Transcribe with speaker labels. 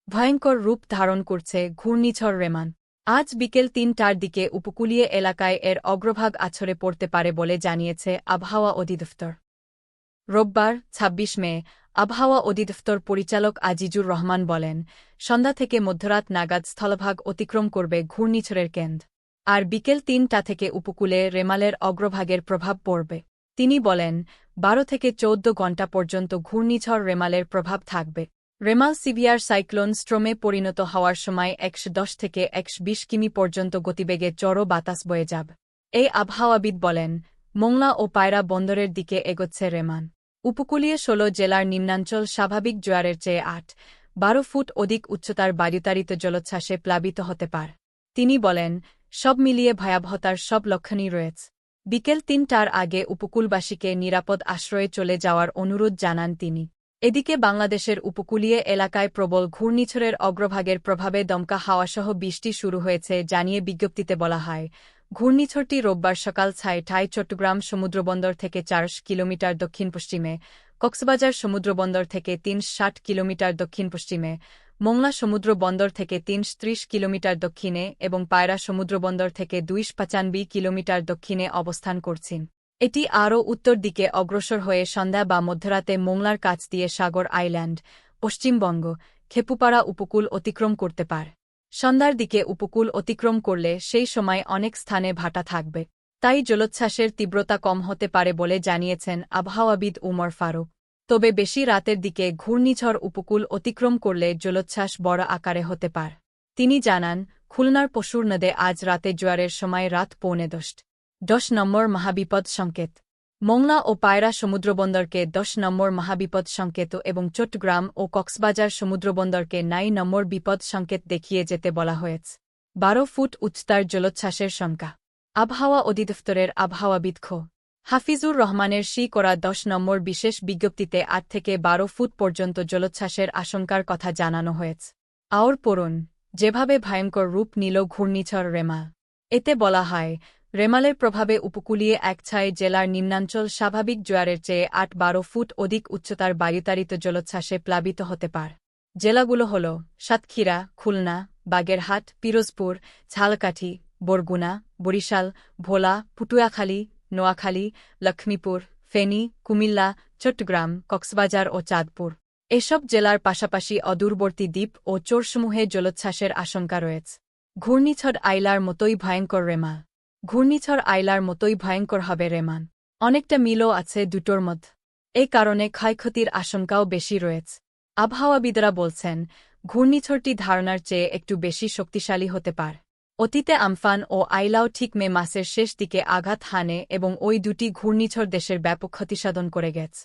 Speaker 1: ভয়ঙ্কর রূপ ধারণ করছে ঘূর্ণিঝড় রেমান। আজ বিকেল ৩টার দিকে উপকূলীয় এলাকায় এর অগ্রভাগ আছড়ে পড়তে পারে বলে জানিয়েছে আবহাওয়া অধিদপ্তর। রোববার ২৬ মে আবহাওয়া অধিদপ্তর পরিচালক আজিজুর রহমান বলেন, সন্ধ্যা থেকে মধ্যরাত নাগাদ স্থলভাগ অতিক্রম করবে ঘূর্ণিঝড়ের কেন্দ্র, আর বিকেল ৩টা থেকে উপকূলে রেমালের অগ্রভাগের প্রভাব পড়বে। তিনি বলেন, ১২ থেকে ১৪ ঘণ্টা পর্যন্ত ঘূর্ণিঝড় রেমালের প্রভাব থাকবে। রেমাল সিভিয়ার সাইক্লোন স্ট্রমে পরিণত হওয়ার সময় ১১০ থেকে ১২০ কিমি পর্যন্ত গতিবেগে চড়ো বাতাস বয়ে যাবে। এই আবহাওয়াবিদ বলেন, মোংলা ও পায়রা বন্দরের দিকে এগোচ্ছে রেমান। উপকূলীয় ১৬ জেলার নিম্নাঞ্চল স্বাভাবিক জোয়ারের চেয়ে ৮-১২ ফুট অধিক উচ্চতার বায়ুতাড়িত জলোচ্ছ্বাসে প্লাবিত হতে পারে। তিনি বলেন, সব মিলিয়ে ভয়াবহতার সব লক্ষণই রয়েছে। বিকেল ৩টার আগে উপকূলবাসীকে নিরাপদ আশ্রয়ে চলে যাওয়ার অনুরোধ জানান তিনি। এদিকে বাংলাদেশের উপকূলীয় এলাকায় প্রবল ঘূর্ণিঝড়ের অগ্রভাগের প্রভাবে দমকা হাওয়াসহ বৃষ্টি শুরু হয়েছে জানিয়ে বিজ্ঞপ্তিতে বলা হয়, ঘূর্ণিঝড়টি রোববার সকাল ৬টায় চট্টগ্রাম সমুদ্রবন্দর থেকে ৪০ কিলোমিটার দক্ষিণ-পশ্চিমে, কক্সবাজার সমুদ্রবন্দর থেকে ৩৬০ কিলোমিটার দক্ষিণ-পশ্চিমে, মোংলা সমুদ্রবন্দর থেকে ৩৩০ কিলোমিটার দক্ষিণে এবং পায়রা সমুদ্রবন্দর থেকে ২৯৫ কিলোমিটার দক্ষিণে অবস্থান করছেন। এটি আরও উত্তর দিকে অগ্রসর হয়ে সন্ধ্যা বা মধ্যরাতে মোংলার কাছ দিয়ে সাগর আইল্যান্ড, পশ্চিমবঙ্গ, খেপুপাড়া উপকূল অতিক্রম করতে পারে। সন্ধ্যার দিকে উপকূল অতিক্রম করলে সেই সময় অনেক স্থানে ভাটা থাকবে, তাই জলোচ্ছ্বাসের তীব্রতা কম হতে পারে বলে জানিয়েছেন আবহাওয়াবিদ উমর ফারুক। তবে বেশি রাতের দিকে ঘূর্ণিঝড় উপকূল অতিক্রম করলে জলোচ্ছ্বাস বড় আকারে হতে পারে। তিনি জানান, খুলনার পশুর নদে আজ রাতে জোয়ারের সময় রাত ১:১০ নম্বর মহাবিপদ সংকেত। মোংলা ও পায়রা সমুদ্রবন্দরকে ১০ নম্বর মহাবিপদ সংকেত এবং চট্টগ্রাম ও কক্সবাজার সমুদ্রবন্দরকে ৯ নম্বর বিপদ সংকেত দেখিয়ে যেতে বলা হয়েছে। ১২ ফুট উচ্চতার জলোচ্ছ্বাসের শঙ্কা। আবহাওয়া অধিদপ্তরের আবহাওয়াবিদ হাফিজুর রহমানের করা ১০ নম্বর বিশেষ বিজ্ঞপ্তিতে ৮ থেকে ১২ ফুট পর্যন্ত জলোচ্ছ্বাসের আশঙ্কার কথা জানানো হয়েছে। আওর পড়ুন, যেভাবে ভয়ঙ্কর রূপ নিল ঘূর্ণিঝড় রেমাল। এতে বলা হয়, রেমালের প্রভাবে উপকূলীয় ১৬ জেলার নিম্নাঞ্চল স্বাভাবিক জোয়ারের চেয়ে ৮-১২ ফুট অধিক উচ্চতার বায়ুতাড়িত জলোচ্ছ্বাসে প্লাবিত হতে পারে। জেলাগুলো হল সাতক্ষীরা, খুলনা, বাগেরহাট, পিরোজপুর, ঝালকাঠি, বরগুনা, বরিশাল, ভোলা, পটুয়াখালী, নোয়াখালী, লক্ষ্মীপুর, ফেনী, কুমিল্লা, চট্টগ্রাম, কক্সবাজার ও চাঁদপুর। এসব জেলার পাশাপাশি অদূরবর্তী দ্বীপ ও চরসমূহে জলোচ্ছ্বাসের আশঙ্কা রয়েছে। ঘূর্ণিঝড় আইলার মতোই ভয়ঙ্কর রেমাল। ঘূর্ণিঝড় আইলার মতোই ভয়ঙ্কর হবে রেমান। অনেকটা মিলও আছে দুটোর মধ্যে। এই কারণে ক্ষয়ক্ষতির আশঙ্কাও বেশি রয়েছে। আবহাওয়াবিদরা বলছেন, ঘূর্ণিঝড়টি ধারণার চেয়ে একটু বেশি শক্তিশালী হতে পারে। অতীতে আমফান ও আইলাও ঠিক মে মাসের শেষ দিকে আঘাত হানে এবং ওই দুটি ঘূর্ণিঝড় দেশের ব্যাপক ক্ষতিসাধন করে গেছে।